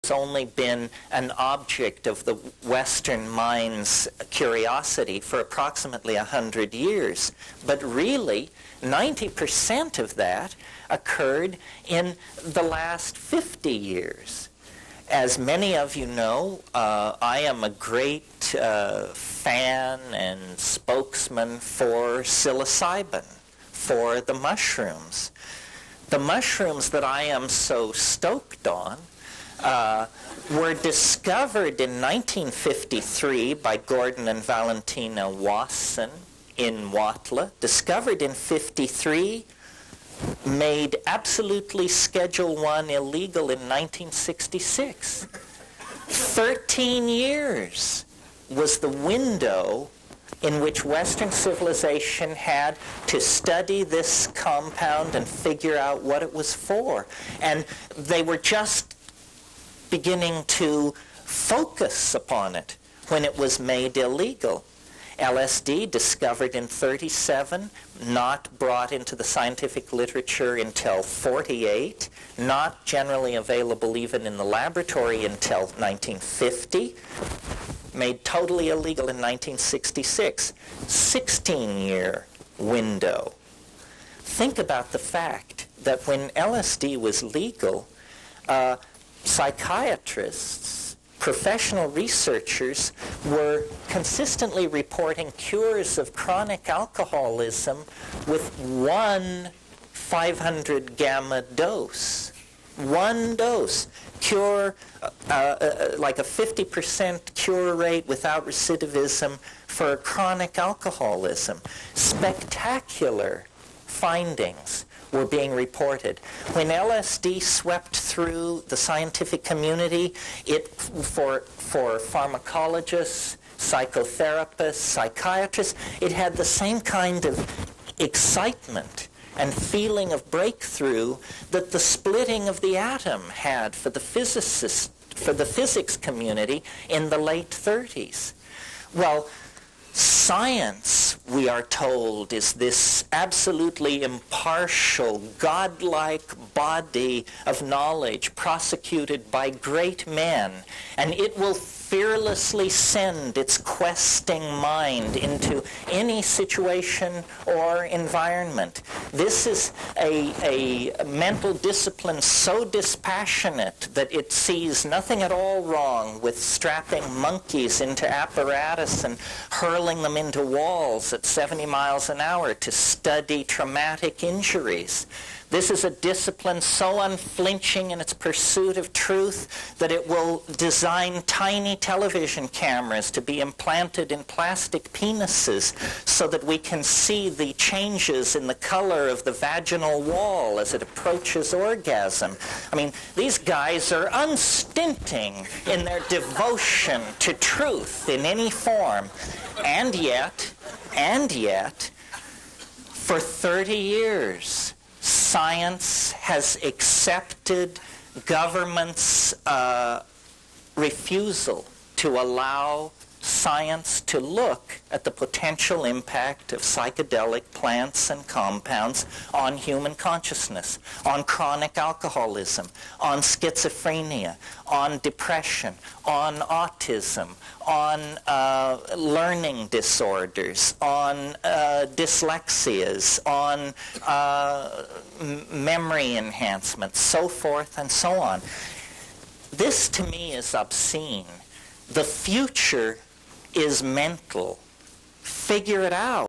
it's only been an object of the Western mind's curiosity for approximately 100 years. But really, 90% of that occurred in the last 50 years. As many of you know, I am a great fan and spokesman for psilocybin, for the mushrooms. The mushrooms that I am so stoked on were discovered in 1953 by Gordon and Valentina Wasson in Huautla, discovered in 53, made absolutely Schedule I illegal in 1966. 13 years was the window in which Western civilization had to study this compound and figure out what it was for. And they were just beginning to focus upon it when it was made illegal. LSD, discovered in 37, not brought into the scientific literature until 48, not generally available even in the laboratory until 1950, made totally illegal in 1966. 16-year window. Think about the fact that when LSD was legal, psychiatrists, professional researchers were consistently reporting cures of chronic alcoholism with one 500 gamma dose. One dose. Cure, like a 50% cure rate without recidivism for chronic alcoholism. Spectacular findings were being reported. When LSD swept through the scientific community, for pharmacologists, psychotherapists, psychiatrists, it had the same kind of excitement and feeling of breakthrough that the splitting of the atom had for the physicists, for the physics community in the late 30s. Well, science, we are told, is this absolutely impartial, godlike body of knowledge prosecuted by great men, and it will fearlessly send its questing mind into any situation or environment. This is a mental discipline so dispassionate that it sees nothing at all wrong with strapping monkeys into apparatus and hurling them into walls at 70 miles an hour to study traumatic injuries. This is a discipline so unflinching in its pursuit of truth that it will design tiny television cameras to be implanted in plastic penises so that we can see the changes in the color of the vaginal wall as it approaches orgasm. I mean, these guys are unstinting in their devotion to truth in any form. And yet, for 30 years, science has accepted government's refusal to allow science to look at the potential impact of psychedelic plants and compounds on human consciousness, on chronic alcoholism, on schizophrenia, on depression, on autism, on learning disorders, on dyslexias, on memory enhancement, so forth and so on. This to me is obscene. The future is mental. Figure it out.